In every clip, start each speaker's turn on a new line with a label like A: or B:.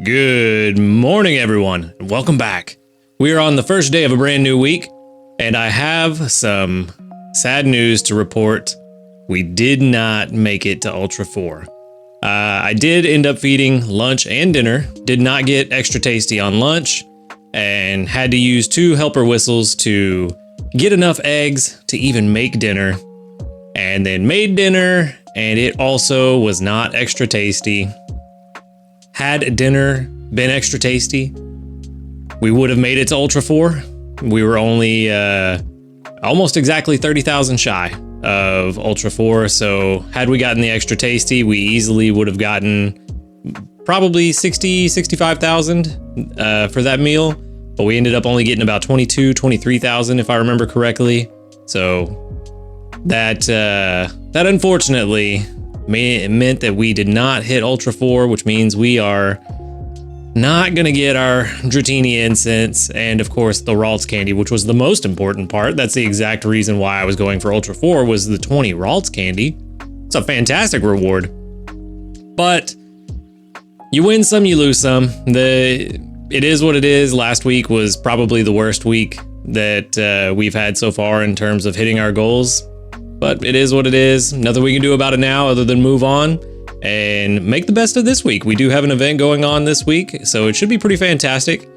A: Good morning, everyone, and welcome back. We are on the first day of a brand new week, and I have some sad news to report. We did not make it to Ultra 4. I did end up feeding lunch and dinner, did not get extra tasty on lunch, and had to use 2 helper whistles to get enough eggs to even make dinner, and then made dinner, and it also was not extra tasty. Had dinner been extra tasty, we would have made it to Ultra 4. We were only almost exactly 30,000 shy of Ultra 4, so had we gotten the extra tasty, we easily would have gotten probably 65,000 for that meal, but we ended up only getting about 23,000 if I remember correctly. So that unfortunately meant that we did not hit Ultra 4, which means we are not going to get our Dratini incense and, of course, the Ralts candy, which was the most important part. That's the exact reason why I was going for Ultra 4 was the 20 Ralts candy. It's a fantastic reward. But you win some, you lose some. It is what it is. Last week was probably the worst week that we've had so far in terms of hitting our goals. But it is what it is. Nothing we can do about it now other than move on and make the best of this week. We do have an event going on this week, so it should be pretty fantastic.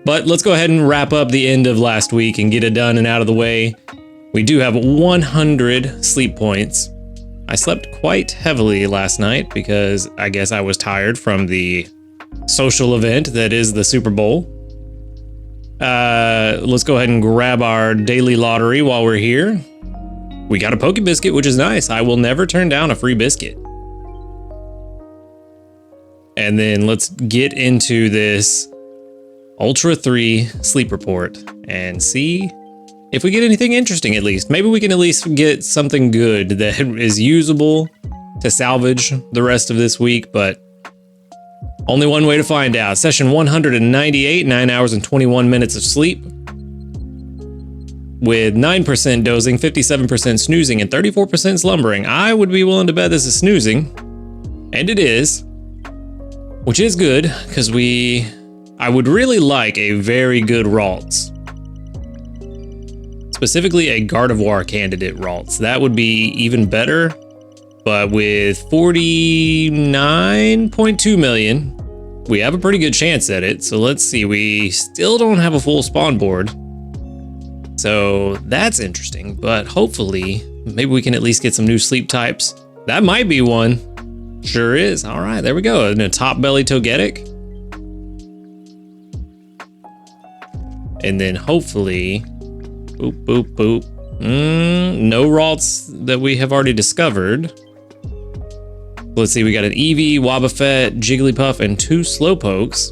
A: But let's go ahead and wrap up the end of last week and get it done and out of the way. We do have 100 sleep points. I slept quite heavily last night because I guess I was tired from the social event that is the Super Bowl. Let's go ahead and grab our daily lottery while we're here. We got a Poke Biscuit, which is nice. I will never turn down a free biscuit. And then let's get into this Ultra 3 sleep report and see if we get anything interesting at least. Maybe we can at least get something good that is usable to salvage the rest of this week, but only one way to find out. Session 198, 9 hours and 21 minutes of sleep, with 9% dozing, 57% snoozing, and 34% slumbering. I would be willing to bet this is snoozing, and it is, which is good, because I would really like a very good Ralts. Specifically a Gardevoir candidate Ralts. That would be even better, but with 49.2 million, we have a pretty good chance at it. So let's see, we still don't have a full spawn board. So that's interesting, but hopefully maybe we can at least get some new sleep types. That might be one. Sure is. All right, there we go. And a top belly Togetic. And then hopefully, boop, boop, boop. No Ralts that we have already discovered. Let's see, we got an Eevee, Wobbuffet, Jigglypuff, and 2 Slowpokes.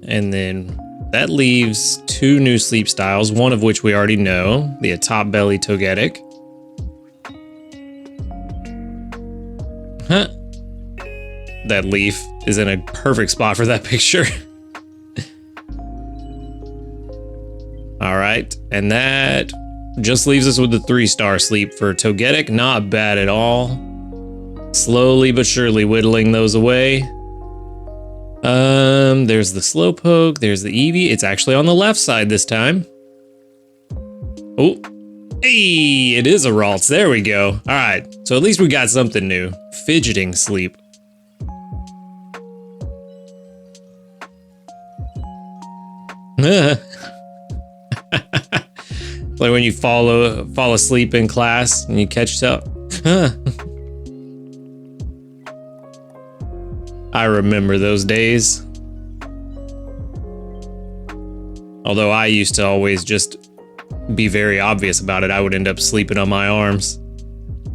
A: And then that leaves 2 new sleep styles, one of which we already know, the top belly Togetic. Huh. That leaf is in a perfect spot for that picture. All right, and that just leaves us with the 3-star sleep for Togetic. Not bad at all. Slowly but surely whittling those away. There's the Slowpoke, there's the Eevee. It's actually on the left side this time. Oh, hey, it is a Ralts. There we go. All right, so at least we got something new. Fidgeting sleep. Like when you fall asleep in class and you catch up. I remember those days. Although I used to always just be very obvious about it. I would end up sleeping on my arms.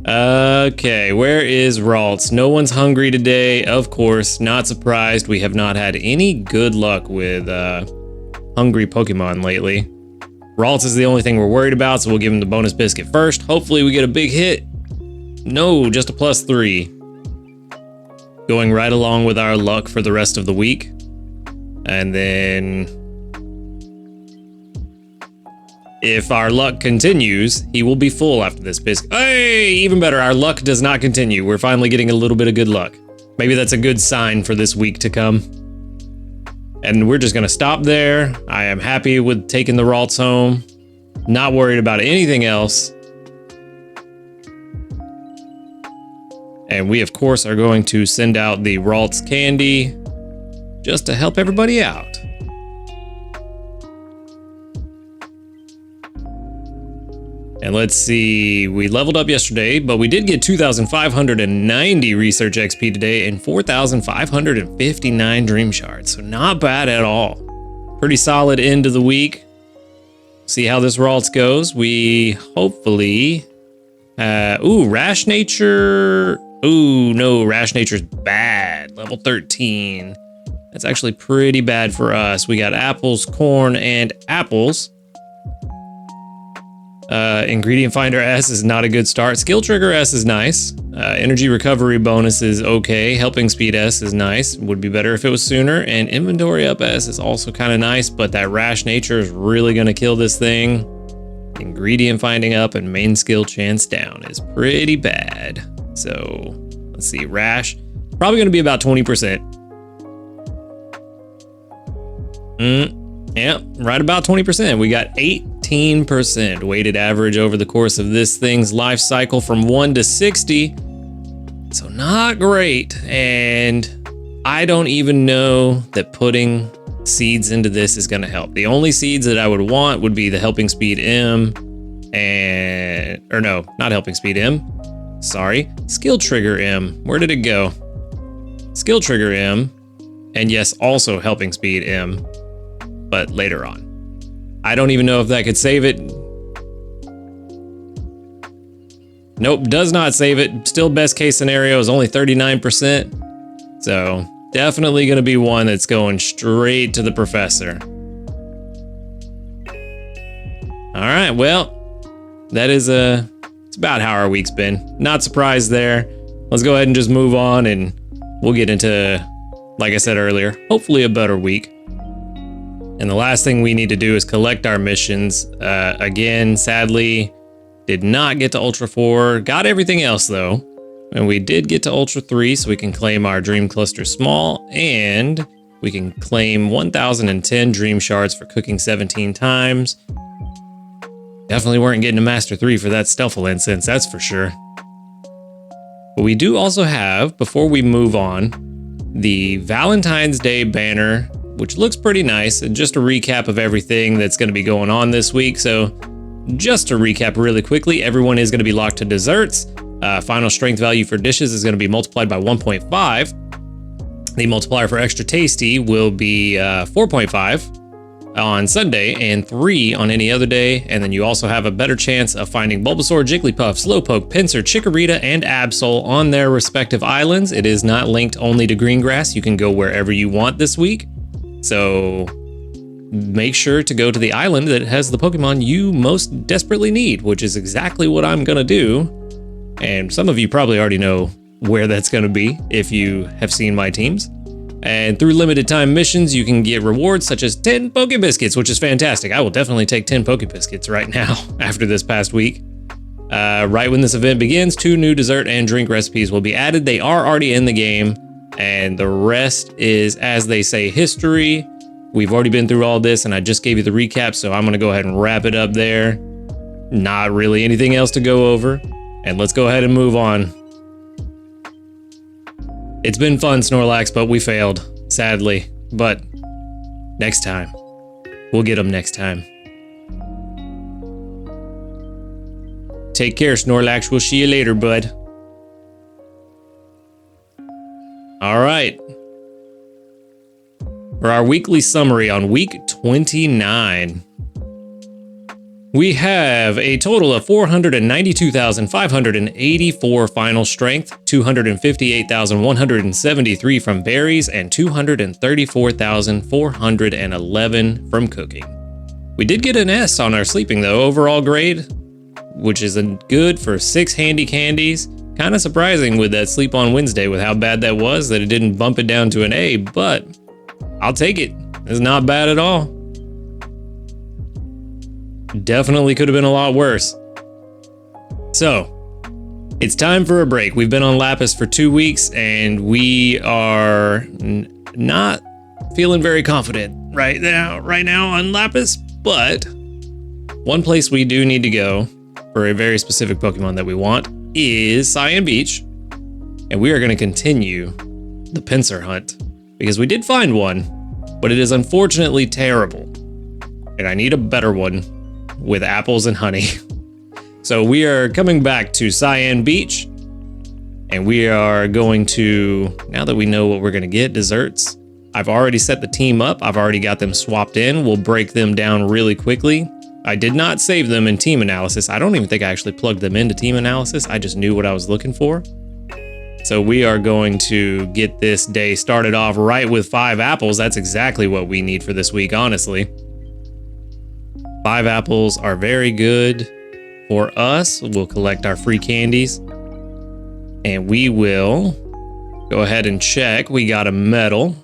A: Okay, where is Ralts? No one's hungry today. Of course, not surprised. We have not had any good luck with hungry Pokemon lately. Ralts is the only thing we're worried about, so we'll give him the bonus biscuit first. Hopefully we get a big hit. No, just a +3. Going right along with our luck for the rest of the week. And then if our luck continues, he will be full after this biscuit. Hey, even better, our luck does not continue. We're finally getting a little bit of good luck. Maybe that's a good sign for this week to come. And we're just going to stop there. I am happy with taking the Ralts home. Not worried about anything else. And we, of course, are going to send out the Ralts candy just to help everybody out. And let's see, we leveled up yesterday, but we did get 2,590 research XP today and 4,559 dream shards. So not bad at all. Pretty solid end of the week. See how this Ralts goes. We hopefully, Rash Nature. Ooh, no, Rash Nature's bad. Level 13. That's actually pretty bad for us. We got apples, corn, and apples. Ingredient Finder S is not a good start. Skill Trigger S is nice. Energy Recovery bonus is okay. Helping Speed S is nice. Would be better if it was sooner. And Inventory Up S is also kind of nice, but that Rash Nature is really going to kill this thing. Ingredient Finding Up and Main Skill Chance Down is pretty bad. So, let's see. Rash, probably going to be about 20%. Yeah, right about 20%. We got 18% weighted average over the course of this thing's life cycle from 1 to 60. So not great. And I don't even know that putting seeds into this is going to help. The only seeds that I would want would be the Helping Speed M or no, not Helping Speed M. Sorry, Skill Trigger M. Where did it go? Skill Trigger M. And yes, also Helping Speed M. But later on. I don't even know if that could save it. Nope, does not save it. Still best case scenario is only 39%. So definitely going to be one that's going straight to the professor. All right, well, that is it's about how our week's been. Not surprised there. Let's go ahead and just move on and we'll get into, like I said earlier, hopefully a better week. And the last thing we need to do is collect our missions. Again, sadly, did not get to Ultra 4. Got everything else though. And we did get to Ultra 3, so we can claim our Dream Cluster Small, and we can claim 1,010 Dream Shards for cooking 17 times. Definitely weren't getting a Master 3 for that Stealthful Incense, that's for sure. But we do also have, before we move on, the Valentine's Day banner, which looks pretty nice. And just a recap of everything that's going to be going on this week. So just to recap really quickly, everyone is going to be locked to desserts. Final strength value for dishes is going to be multiplied by 1.5. The multiplier for extra tasty will be 4.5 on Sunday and 3 on any other day. And then you also have a better chance of finding Bulbasaur, Jigglypuff, Slowpoke, Pinsir, Chikorita, and Absol on their respective islands. It is not linked only to Greengrass. You can go wherever you want this week. So make sure to go to the island that has the Pokemon you most desperately need, which is exactly what I'm going to do. And some of you probably already know where that's going to be if you have seen my teams. And through limited time missions, you can get rewards such as 10 Poke Biscuits, which is fantastic. I will definitely take 10 Poke Biscuits right now after this past week. Right when this event begins, 2 new dessert and drink recipes will be added. They are already in the game, and the rest is, as they say, history. We've already been through all this, and I just gave you the recap, so I'm going to go ahead and wrap it up there. Not really anything else to go over, and let's go ahead and move on. It's been fun, Snorlax, but we failed, sadly. But next time. We'll get them next time. Take care, Snorlax. We'll see you later, bud. All right. For our weekly summary on week 29. We have a total of 492,584 final strength, 258,173 from berries, and 234,411 from cooking. We did get an S on our sleeping though, overall grade, which is good for 6 handy candies. Kind of surprising with that sleep on Wednesday with how bad that was, that it didn't bump it down to an A, but I'll take it. It's not bad at all. Definitely could have been a lot worse. So, It's time for a break. We've been on Lapis for 2 weeks and we are not feeling very confident right now on Lapis, but one place we do need to go for a very specific Pokemon that we want is Cyan Beach. And we are going to continue the pincer hunt because we did find one, but it is unfortunately terrible. And I need a better one with apples and honey. So we are coming back to Cyan Beach and we are going to, now that we know what we're going to get, desserts. I've already set the team up. I've already got them swapped in. We'll break them down really quickly. I did not save them in team analysis. I don't even think I actually plugged them into team analysis. I just knew what I was looking for. So we are going to get this day started off right with 5 apples. That's exactly what we need for this week, honestly. 5 apples are very good for us. We'll collect our free candies and we will go ahead and check. We got a medal.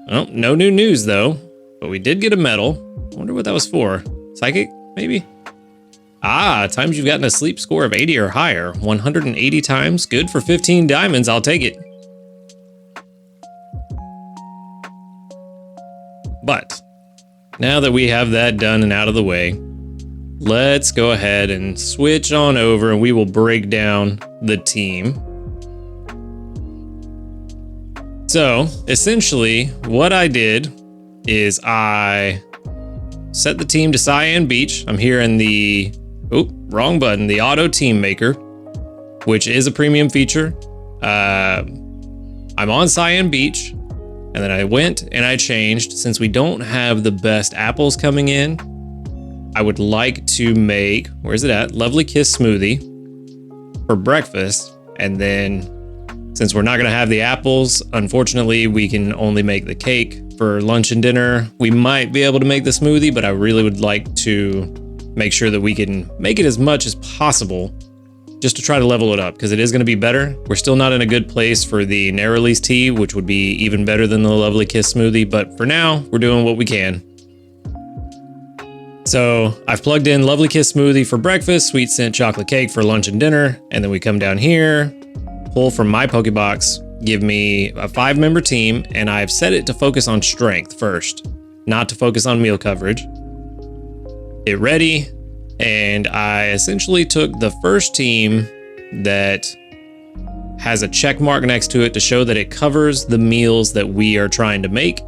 A: Oh, no new news though, but we did get a medal. I wonder what that was for. Psychic, maybe? Ah, times you've gotten a sleep score of 80 or higher. 180 times, good for 15 diamonds, I'll take it. But now that we have that done and out of the way, let's go ahead and switch on over and we will break down the team. So essentially what I did is I set the team to Cyan Beach. I'm here in the, wrong button, the auto team maker, which is a premium feature. I'm on Cyan Beach and then I went and I changed. Since we don't have the best apples coming in, I would like to make, where's it at? Lovely Kiss smoothie for breakfast. And then since we're not gonna have the apples, unfortunately, we can only make the cake for lunch and dinner. We might be able to make the smoothie, but I really would like to make sure that we can make it as much as possible just to try to level it up because it is gonna be better. We're still not in a good place for the Nair Release tea, which would be even better than the Lovely Kiss smoothie, but for now, we're doing what we can. So I've plugged in Lovely Kiss smoothie for breakfast, sweet scent chocolate cake for lunch and dinner, and then we come down here, pull from my Pokebox, give me a 5-member team, and I've set it to focus on strength first, not to focus on meal coverage. Hit ready, and I essentially took the first team that has a check mark next to it to show that it covers the meals that we are trying to make.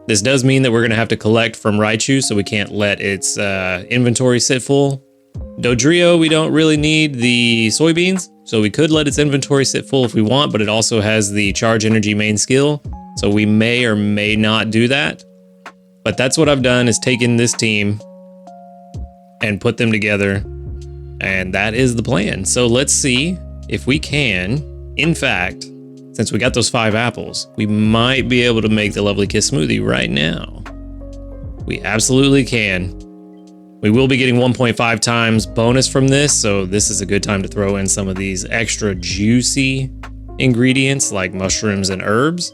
A: This does mean that we're gonna have to collect from Raichu, so we can't let its inventory sit full. Dodrio, we don't really need the soybeans, so we could let its inventory sit full if we want, but it also has the charge energy main skill, so we may or may not do that. But that's what I've done, is taken this team and put them together, and that is the plan. So let's see if we can, in fact, since we got those 5 apples, we might be able to make the Lovely Kiss smoothie right now. We absolutely can. We will be getting 1.5 times bonus from this, so this is a good time to throw in some of these extra juicy ingredients like mushrooms and herbs.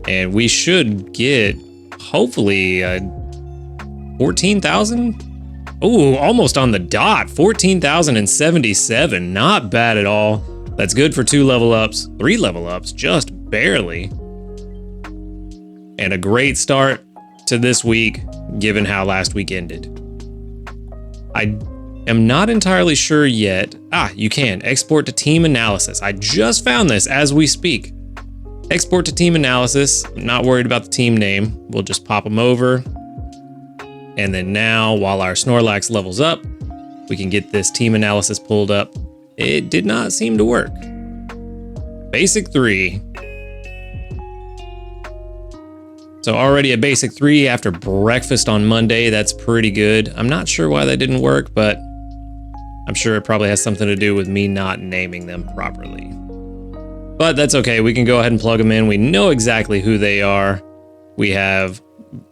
A: And we should get, hopefully, 14,000? Oh, almost on the dot, 14,077, not bad at all. That's good for 2 level ups, 3 level ups, just barely. And a great start to this week, given how last week ended. I am not entirely sure yet. You can export to team analysis. I just found this as we speak. Export to team analysis. I'm not worried about the team name. We'll just pop them over. And then now, while our Snorlax levels up, we can get this team analysis pulled up. It did not seem to work. Basic 3. So already a basic 3 after breakfast on Monday. That's pretty good. I'm not sure why that didn't work, but I'm sure it probably has something to do with me not naming them properly. But that's okay. We can go ahead and plug them in. We know exactly who they are. We have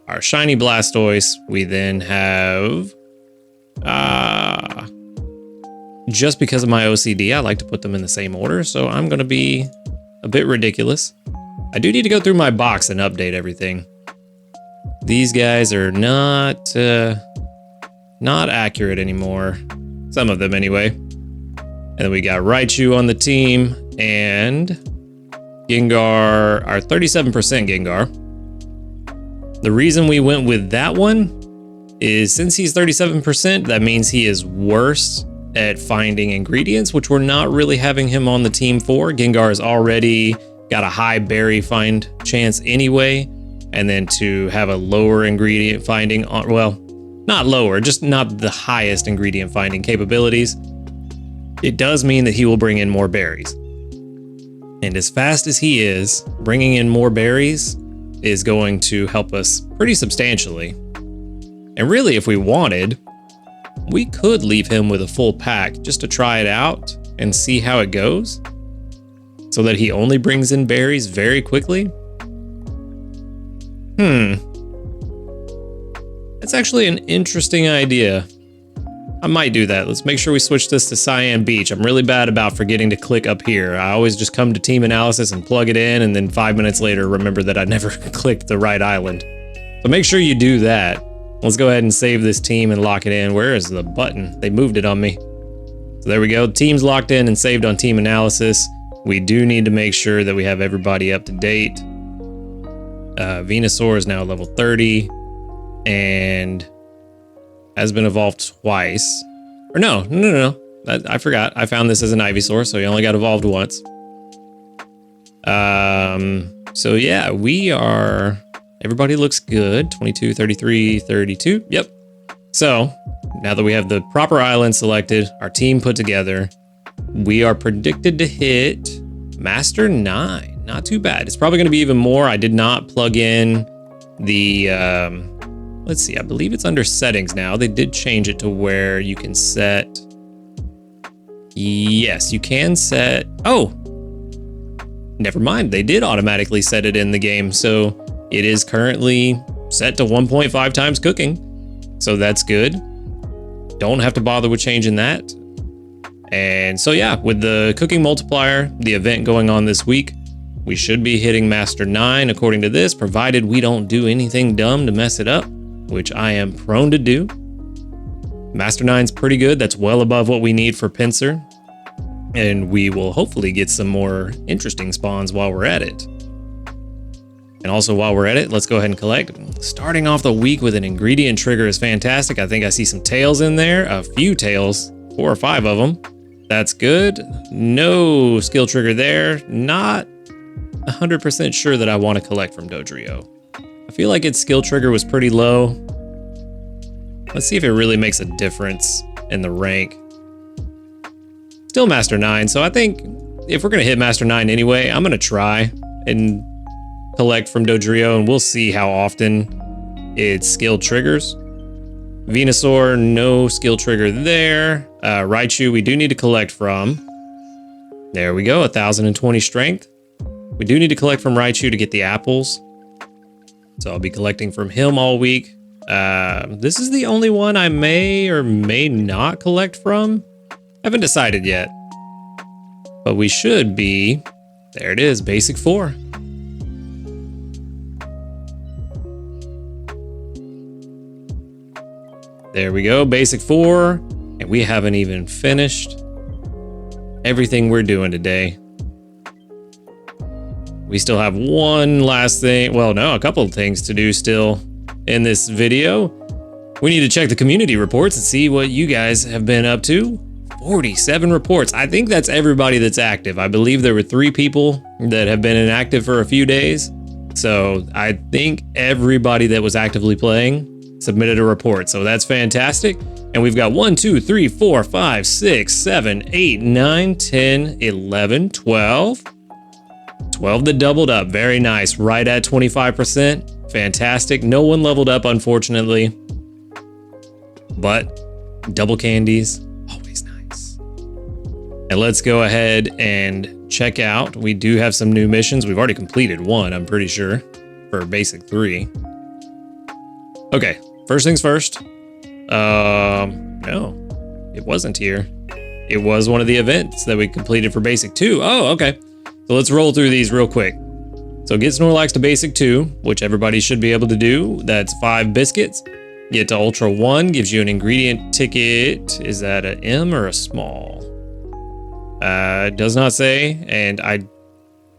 A: our shiny Blastoise. We then have, just because of my OCD, I like to put them in the same order. So I'm going to be a bit ridiculous. I do need to go through my box and update everything. These guys are not not accurate anymore. Some of them anyway. And then we got Raichu on the team and Gengar, our 37% Gengar. The reason we went with that one is since he's 37%, that means he is worse at finding ingredients, which we're not really having him on the team for. Gengar has already got a high berry find chance anyway. And then to have a lower ingredient finding, well, not lower, just not the highest ingredient finding capabilities, it does mean that he will bring in more berries. And as fast as he is, bringing in more berries is going to help us pretty substantially. And really, if we wanted, we could leave him with a full pack just to try it out and see how it goes, so that he only brings in berries very quickly. That's actually an interesting idea. I might do that. Let's make sure we switch this to Cyan Beach. I'm really bad about forgetting to click up here. I always just come to team analysis and plug it in, and then 5 minutes later remember that I never clicked the right island. So make sure you do that. Let's go ahead and save this team and lock it in. Where is the button? They moved it on me. So there we go. Team's locked in and saved on team analysis. We do need to make sure that we have everybody up to date. Venusaur is now level 30 and has been evolved twice. Or no. I forgot. I found this as an Ivysaur, so he only got evolved once. So yeah, we are... Everybody looks good. 22, 33, 32. Yep. So now that we have the proper island selected, our team put together, we are predicted to hit Master 9. Not too bad. It's probably going to be even more. I did not plug in the, let's see, I believe it's under settings now. They did change it to where you can set, yes, you can set, oh, never mind. They did automatically set it in the game. So it is currently set to 1.5 times cooking. So that's good. Don't have to bother with changing that. And so yeah, with the cooking multiplier, the event going on this week, we should be hitting Master 9 according to this, provided we don't do anything dumb to mess it up, which I am prone to do. Master 9's pretty good. That's well above what we need for Pinsir. And we will hopefully get some more interesting spawns while we're at it. And also while we're at it, let's go ahead and collect. Starting off the week with an ingredient trigger is fantastic. I think I see some tails in there, a few tails, 4 or 5 of them. That's good. No skill trigger there. Not 100% sure that I want to collect from Dodrio. I feel like its skill trigger was pretty low. Let's see if it really makes a difference in the rank. Still Master 9, so I think if we're going to hit Master 9 anyway, I'm going to try and collect from Dodrio, and we'll see how often its skill triggers. Venusaur, no skill trigger there. Raichu, we do need to collect from. There we go, 1,020 strength. We do need to collect from Raichu to get the apples. So I'll be collecting from him all week. This is the only one I may or may not collect from. Haven't decided yet. But we should be, there it is, basic 4. There we go, basic 4. And we haven't even finished everything we're doing today. We still have one last thing. Well, no, a couple of things to do still in this video. We need to check the community reports and see what you guys have been up to. 47 reports. I think that's everybody that's active. I believe there were 3 people that have been inactive for a few days. So I think everybody that was actively playing submitted a report. So that's fantastic. And we've got 1, 2, 3, 4, 5, 6, 7, 8, 9, 10, 11, 12. 12 that doubled up. Very nice. Right at 25%. Fantastic. No one leveled up, unfortunately. But double candies, always nice. And let's go ahead and check out. We do have some new missions. We've already completed one, I'm pretty sure, for basic 3. Okay, first things first. No, it wasn't here. It was one of the events that we completed for basic 2. Oh, okay. So let's roll through these real quick. So get Snorlax to basic 2, which everybody should be able to do. That's 5 biscuits. Get to Ultra 1, gives you an ingredient ticket. Is that an M or a small? Does not say, and I'm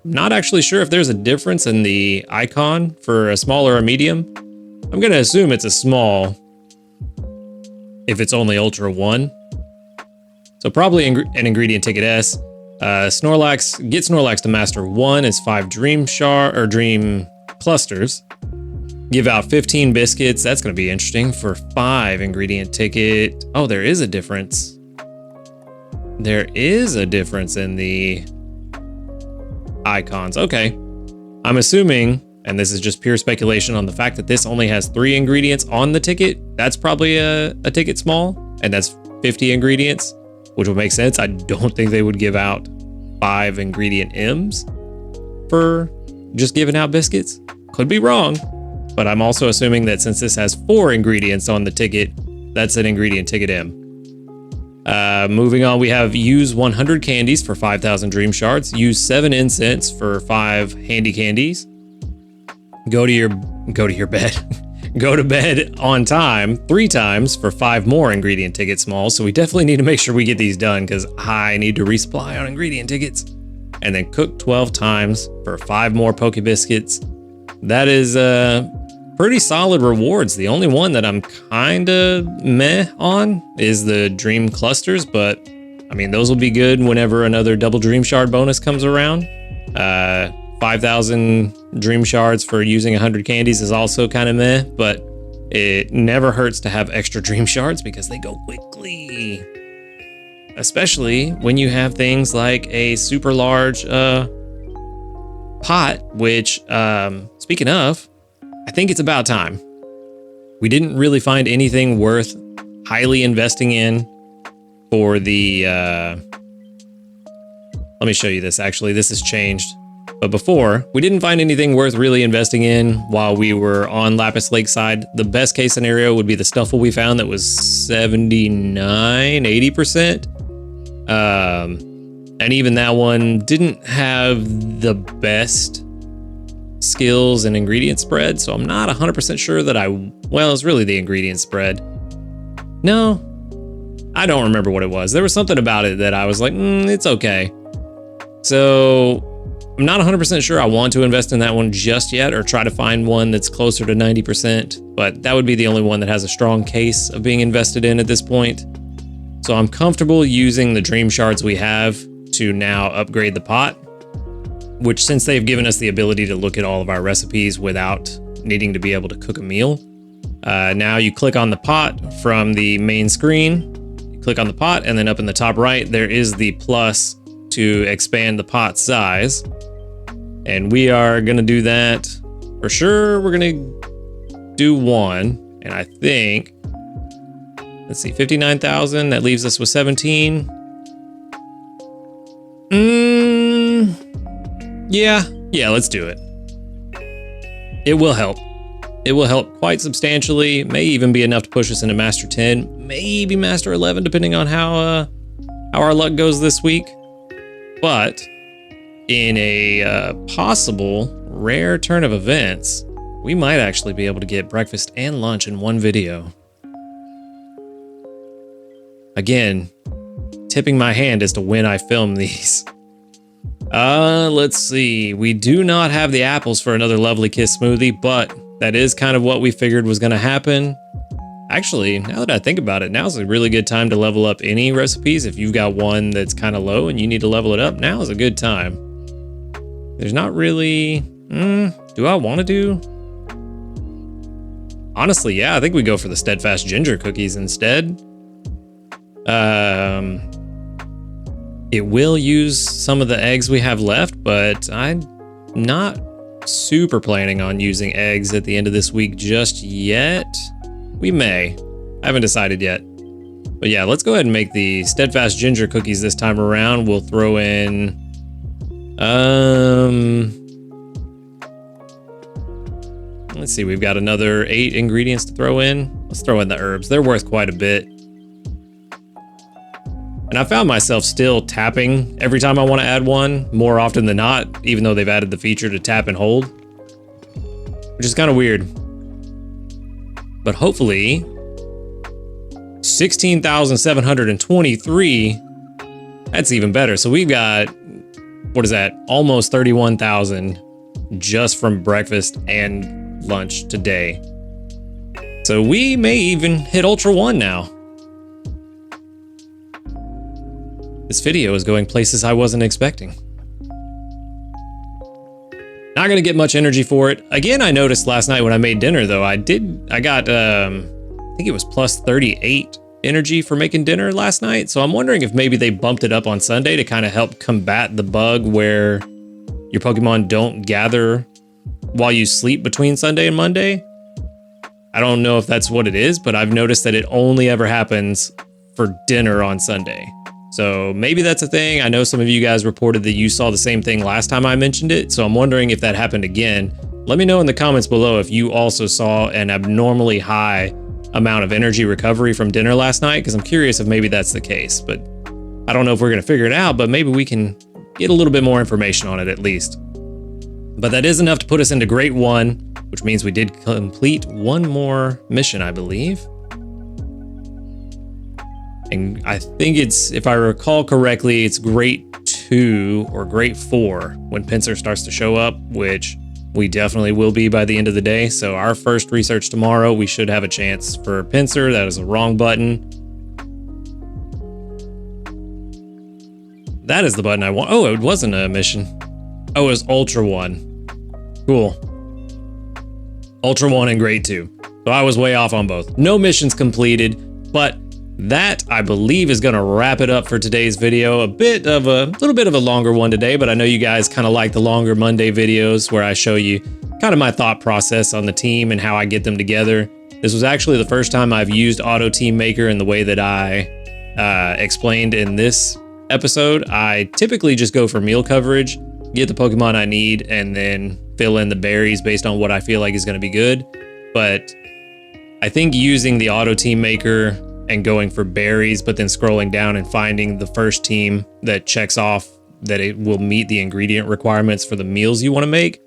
A: not actually sure if there's a difference in the icon for a small or a medium. I'm gonna assume it's a small if it's only Ultra 1. So probably an ingredient ticket S. Snorlax, get Snorlax to Master 1 is 5 Dream Clusters. Give out 15 biscuits. That's going to be interesting for 5 ingredient ticket. Oh, there is a difference. There is a difference in the icons. Okay. I'm assuming, and this is just pure speculation on the fact that this only has 3 ingredients on the ticket. That's probably a ticket small, and that's 50 ingredients, which would make sense. I don't think they would give out 5 ingredient M's for just giving out biscuits. Could be wrong, but I'm also assuming that since this has 4 ingredients on the ticket, that's an ingredient ticket M. Moving on, we have use 100 candies for 5,000 dream shards. Use 7 incense for 5 handy candies. Go to your bed. Go to bed on time 3 times for 5 more ingredient ticket smalls. So we definitely need to make sure we get these done because I need to resupply on ingredient tickets. And then cook 12 times for 5 more Poke Biscuits. That is pretty solid rewards. The only one that I'm kind of meh on is the Dream Clusters, but I mean, those will be good whenever another double Dream Shard bonus comes around. 5,000 Dream Shards for using 100 candies is also kind of meh, but it never hurts to have extra Dream Shards because they go quickly. Especially when you have things like a super large pot, which, speaking of, I think it's about time. We didn't really find anything worth highly investing in for the, let me show you this. Actually, this has changed. But before, we didn't find anything worth really investing in while we were on Lapis Lakeside. The best case scenario would be the Stuffle we found that was 79-80%. And even that one didn't have the best skills and ingredient spread, so I'm not 100% sure that well, it's really the ingredient spread. No, I don't remember what it was. There was something about it that I was like, it's okay. So I'm not 100% sure I want to invest in that one just yet or try to find one that's closer to 90%, but that would be the only one that has a strong case of being invested in at this point. So I'm comfortable using the Dream Shards we have to now upgrade the pot, which since they've given us the ability to look at all of our recipes without needing to be able to cook a meal. Now you click on the pot from the main screen, you click on the pot, and then up in the top right, there is the plus to expand the pot size. And we are gonna do that for sure. We're gonna do 1, and I think, let's see, 59,000, that leaves us with 17. Yeah, let's do it. It will help. It will help quite substantially. May even be enough to push us into Master 10, maybe Master 11, depending on how our luck goes this week. But in a possible rare turn of events, we might actually be able to get breakfast and lunch in one video. Again, tipping my hand as to when I film these. Let's see. We do not have the apples for another Lovely Kiss smoothie, but that is kind of what we figured was going to happen. Actually, now that I think about it, now's a really good time to level up any recipes. If you've got one that's kind of low and you need to level it up, now is a good time. There's not really... do I want to do? Honestly, yeah, I think we go for the Steadfast Ginger cookies instead. It will use some of the eggs we have left, but I'm not super planning on using eggs at the end of this week just yet. We may. I haven't decided yet. But yeah, let's go ahead and make the Steadfast Ginger cookies this time around. We'll throw in... let's see, we've got another 8 ingredients to throw in. Let's throw in the herbs. They're worth quite a bit. And I found myself still tapping every time I want to add one, more often than not, even though they've added the feature to tap and hold, which is kind of weird. but hopefully 16,723. That's even better. So we've got, what is that? Almost 31,000 just from breakfast and lunch today. So we may even hit Ultra 1 now. This video is going places I wasn't expecting. Not gonna get much energy for it. Again, I noticed last night when I made dinner though, I got, I think it was plus 38 energy for making dinner last night. So I'm wondering if maybe they bumped it up on Sunday to kind of help combat the bug where your Pokemon don't gather while you sleep between Sunday and Monday. I don't know if that's what it is, but I've noticed that it only ever happens for dinner on Sunday. So maybe that's a thing. I know some of you guys reported that you saw the same thing last time I mentioned it. So I'm wondering if that happened again. Let me know in the comments below if you also saw an abnormally high amount of energy recovery from dinner last night, because I'm curious if maybe that's the case. But I don't know if we're going to figure it out, but maybe we can get a little bit more information on it at least. But that is enough to put us into Grade 1, which means we did complete one more mission, I believe. And I think it's, if I recall correctly, it's Grade 2 or Grade 4 when Pinsir starts to show up, which we definitely will be by the end of the day. So our first research tomorrow, we should have a chance for Pinsir. That is a wrong button. That is the button I want. Oh, it wasn't a mission. Oh, it was Ultra 1. Cool. Ultra 1 and Grade 2. So I was way off on both. No missions completed, but that, I believe, is going to wrap it up for today's video. A little bit of a longer one today, but I know you guys kind of like the longer Monday videos where I show you kind of my thought process on the team and how I get them together. This was actually the first time I've used Auto Team Maker in the way that I explained in this episode. I typically just go for meal coverage, get the Pokemon I need, and then fill in the berries based on what I feel like is going to be good. But I think using the Auto Team Maker and going for berries, but then scrolling down and finding the first team that checks off that it will meet the ingredient requirements for the meals you want to make,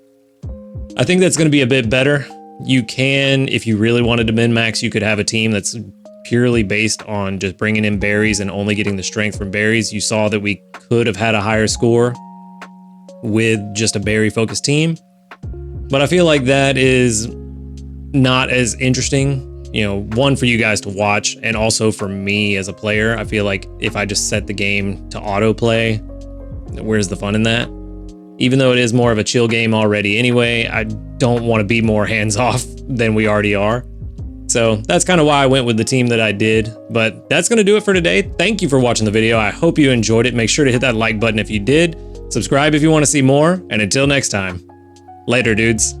A: I think that's going to be a bit better. You can, if you really wanted to min-max, you could have a team that's purely based on just bringing in berries and only getting the strength from berries. You saw that we could have had a higher score with just a berry-focused team, but I feel like that is not as interesting. You know, one, for you guys to watch, and also for me as a player. I feel like if I just set the game to autoplay, where's the fun in that? Even though it is more of a chill game already anyway, I don't want to be more hands-off than we already are. So that's kind of why I went with the team that I did. But that's going to do it for today. Thank you for watching the video. I hope you enjoyed it. Make sure to hit that like button if you did. Subscribe if you want to see more. And until next time, later, dudes.